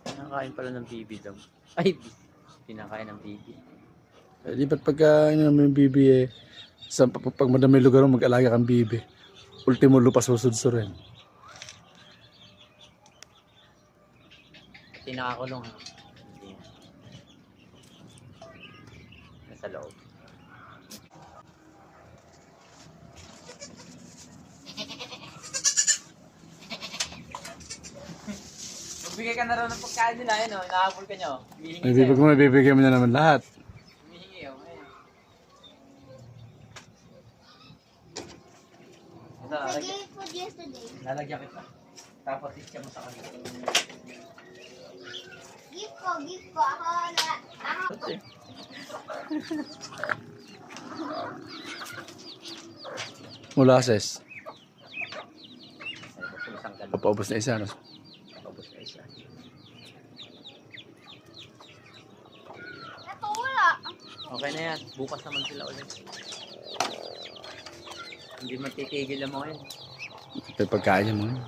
Kinakain pala ng bibi daw. Ay, kinakain ng bibi. Eh, di ba't pagka may bibi eh, pag madami lugar mo mag-alaga kang bibi. Ultimo lupa susudso rin. Pati nakakulong. Hindi. Nasa loob. Magbigay ka na raw ng pagkain nila, yun o. Inahabol ka nyo. May bibigyan mo na naman lahat. Humihingi o. Ito, lalagyan kita. Tapos isya mo sa kanila. Gift ko. Ako. Molasses. Isang galon. Papaubos na isa. No? Tapos na isa. Ito wala. Okay na yan. Bukas naman sila ulit. Hindi matitigil ang mga yun. Ito yung pagkain niya mga.